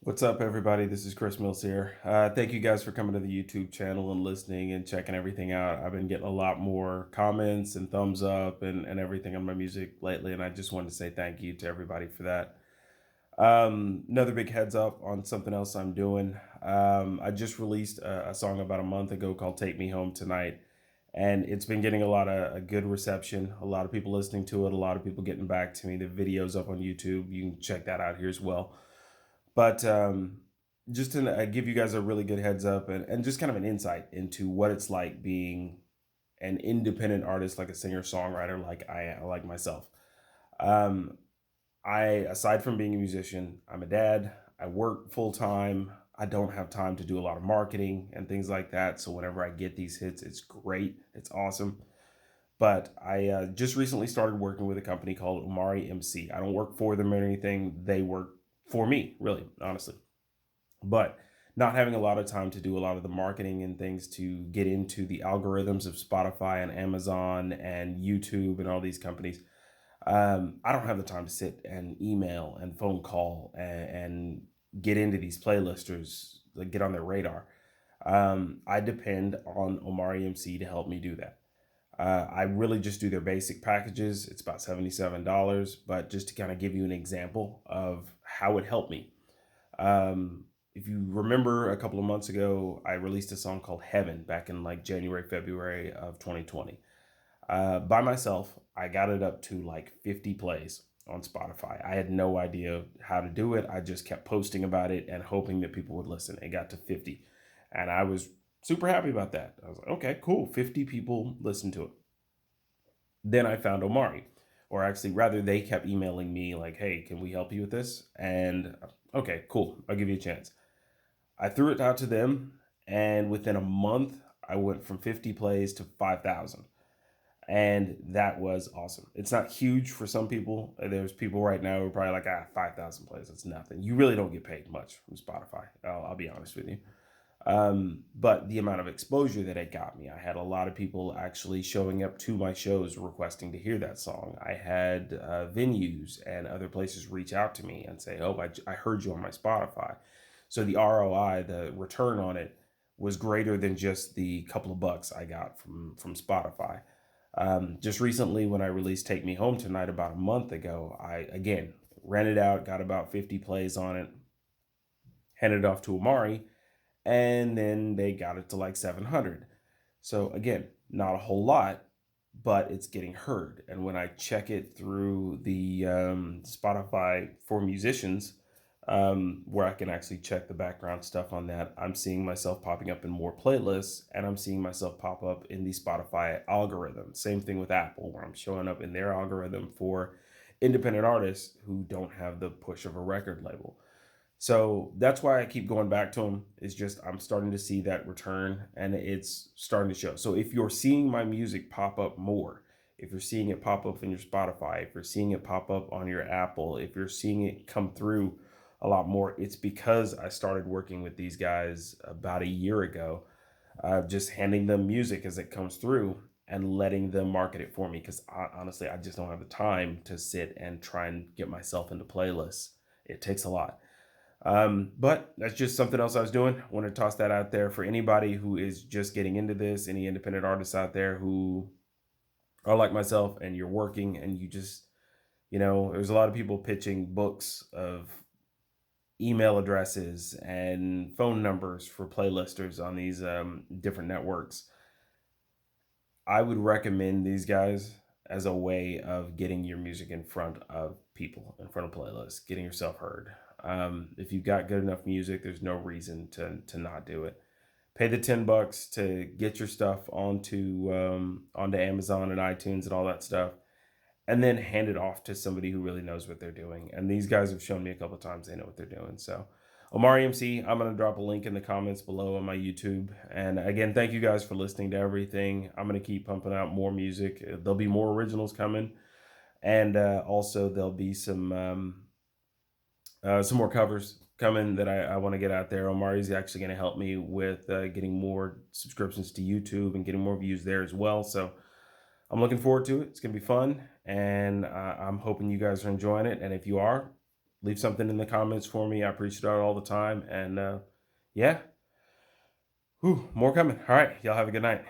What's up, everybody? This is Chris Mills here. Thank you guys for coming to the YouTube channel and listening and checking everything out. I've been getting a lot more comments and thumbs up and everything on my music lately, and I just wanted to say thank you to everybody for that. Another big heads up on something else I'm doing. I just released a song about a month ago called Take Me Home Tonight, and it's been getting a lot of a good reception, a lot of people listening to it, a lot of people getting back to me. The video's up on YouTube. You can check that out here as well. But just to give you guys a really good heads up and just kind of an insight into what it's like being an independent artist, like a singer songwriter, like myself. Um, aside from being a musician, I'm a dad. I work full time. I don't have time to do a lot of marketing and things like that. So whenever I get these hits, it's great. It's awesome. But I just recently started working with a company called Omari MC. I don't work for them or anything. They work for me, really, honestly. But not having a lot of time to do a lot of the marketing and things to get into the algorithms of Spotify and Amazon and YouTube and all these companies. I don't have the time to sit and email and phone call and get into these playlisters, like get on their radar. I depend on Omari MC to help me do that. I really just do their basic packages. It's about $77, but just to kind of give you an example of how it helped me. If you remember a couple of months ago, I released a song called Heaven back in like January, February of 2020. By myself, I got it up to like 50 plays on Spotify. I had no idea how to do it. I just kept posting about it and hoping that people would listen. It got to 50. And I was super happy about that. I was like, okay, cool. 50 people listened to it. Then I found Omari, or actually, rather, they kept emailing me like, hey, can we help you with this? And okay, cool. I'll give you a chance. I threw it out to them, and within a month, I went from 50 plays to 5,000. And that was awesome. It's not huge for some people. There's people right now who are probably like, 5,000 plays, that's nothing. You really don't get paid much from Spotify. I'll be honest with you. But the amount of exposure that it got me, I had a lot of people actually showing up to my shows requesting to hear that song. I had venues and other places reach out to me and say, oh, I heard you on my Spotify. So the ROI, the return on it, was greater than just the couple of bucks I got from Spotify. Just recently, when I released Take Me Home Tonight about a month ago, I again ran it out, got about 50 plays on it, handed it off to Amari, and then they got it to like 700. So again, not a whole lot, but it's getting heard. And when I check it through the Spotify for musicians, where I can actually check the background stuff on that, I'm seeing myself popping up in more playlists, and I'm seeing myself pop up in the Spotify algorithm. Same thing with Apple, where I'm showing up in their algorithm for independent artists who don't have the push of a record label. So that's why I keep going back to them. It's just I'm starting to see that return and it's starting to show. So if you're seeing my music pop up more, if you're seeing it pop up in your Spotify, if you're seeing it pop up on your Apple, if you're seeing it come through a lot more, it's because I started working with these guys about a year ago, just handing them music as it comes through and letting them market it for me. Because honestly, I just don't have the time to sit and try and get myself into playlists. It takes a lot. But that's just something else I was doing. I want to toss that out there for anybody who is just getting into this, any independent artists out there who are like myself and you're working and you just, there's a lot of people pitching books of email addresses and phone numbers for playlisters on these different networks. I would recommend these guys as a way of getting your music in front of people, in front of playlists, getting yourself heard. If you've got good enough music, there's no reason to not do it. Pay the $10 to get your stuff onto Amazon and iTunes and all that stuff, and then hand it off to somebody who really knows what they're doing. And these guys have shown me a couple of times they know what they're doing. So, Omari MC, I'm going to drop a link in the comments below on my YouTube. And again, thank you guys for listening to everything. I'm going to keep pumping out more music. There'll be more originals coming. And also, there'll be some more covers coming that I want to get out there. Omari's actually going to help me with getting more subscriptions to YouTube and getting more views there as well. So I'm looking forward to it. It's going to be fun. And I'm hoping you guys are enjoying it. And if you are, leave something in the comments for me. I appreciate it all the time. And yeah, whew, more coming. All right. Y'all have a good night.